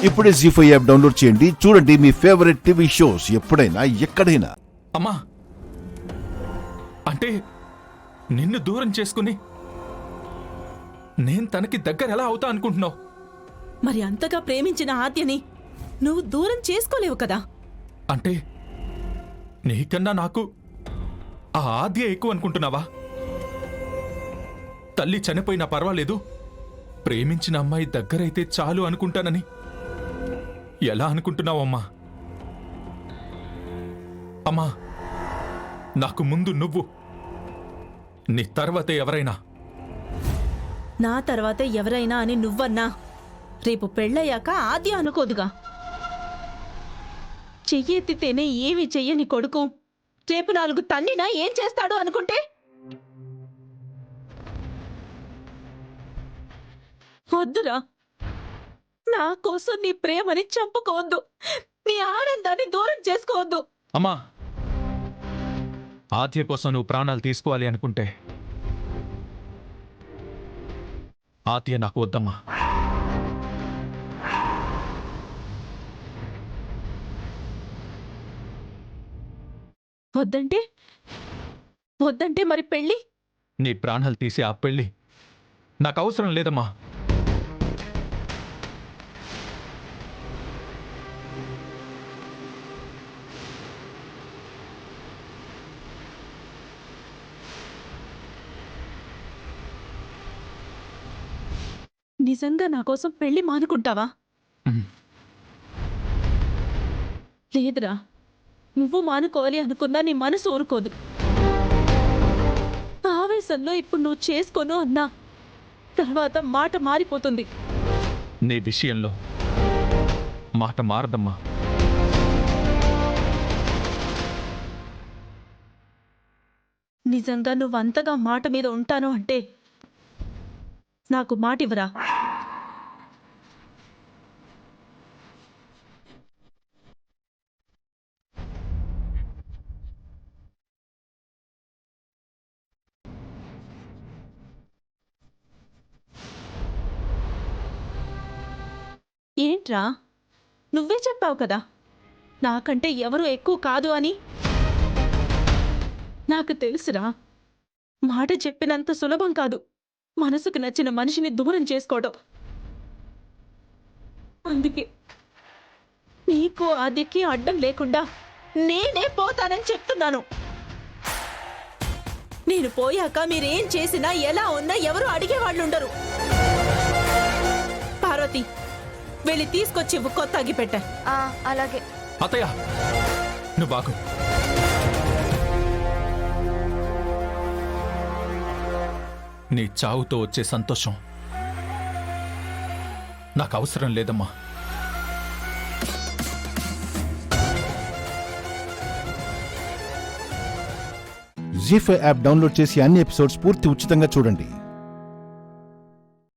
ఇప్పుడే జీ5 app download చేయండి. చూడండి మీ ఫేవరెట్ టీవీ షోస్ ఎప్పుడైనా ఎక్కడైనా. అమ్మా, అంటే నిన్ను దూరం చేసుకుని నేను తనకి దగ్గర ఎలా అవుతా అనుకుంటున్నావు? మరి అంతగా ప్రేమించిన ఆద్యని నువ్వు దూరం చేసుకోలేవు కదా. అంటే నీకన్నా నాకు ఆ ఆద్య ఎక్కువ అనుకుంటున్నావా? తల్లి చనిపోయినా పర్వాలేదు, ప్రేమించిన అమ్మాయి దగ్గరైతే చాలు అనుకుంటానని ఎలా అనుకుంటున్నావమ్మా? అమ్మా, నాకు ముందు నువ్వు, నీ తర్వాతే ఎవరైనా. నా తర్వాతే ఎవరైనా అని నువ్వన్నా రేపు పెళ్ళయ్యాక ఆద్య అనుకోదుగా. చెయ్యెత్తితేనే ఏమి చెయ్యని కొడుకు రేపు 4 తన్నినా ఏం చేస్తాడు అనుకుంటే? వద్దురా, నా కోసం నీ ప్రేమని చంపుకోవద్దు, నీ ఆనందాన్ని దూరం చేసుకోవద్దు. అమ్మా, ఆద్య కోసం నువ్వు ప్రాణాలు తీసుకోవాలి అనుకుంటే ఆద్య నాకు వద్దమ్మా. వద్దంటే వద్దంటే మరి పెళ్ళి? నీ ప్రాణాలు తీసి ఆ పెళ్ళి నాకు అవసరం లేదమ్మా. నిజంగా నా కోసం పెళ్లి మానుకుంటావా? లేదురా, నువ్వు మానుకోవాలి అనుకున్నా నీ మనసు ఊరుకోదు. ఆవేశంలో ఇప్పుడు నువ్వు చేసుకోను అన్నా తర్వాత మాట మారిపోతుంది. నీ విషయంలో మాట మారదమ్మా. నిజంగా నువ్వంతగా మాట మీద ఉంటాను అంటే నాకు మాట ఇవ్వరా? ఏంట్రా, నువ్వే చెప్పావు కదా నాకంటే ఎవరు ఎక్కువ కాదు అని. నాకు తెలుసురా, మాట చెప్పినంత సులభం కాదు మనసుకు నచ్చిన మనిషిని దూరం చేసుకోవడం. అందుకే నీకు ఆద్యకి అడ్డం లేకుండా నేనే పోతానని చెప్తున్నాను. నేను పోయాక మీరేం చేసినా ఎలా ఉన్నా ఎవరు అడిగేవాళ్ళుండరు. పార్వతి, వెళ్ళి తీసుకొచ్చి కొత్త అగ్గిపెట్ట. అలాగే. అత్తయ్య, నువ్వు బాగు. నీ చావుతో వచ్చే సంతోషం నాకు అవసరం లేదమ్మా. జీ5 యాప్ డౌన్లోడ్ చేసి అన్ని ఎపిసోడ్స్ పూర్తి ఉచితంగా చూడండి.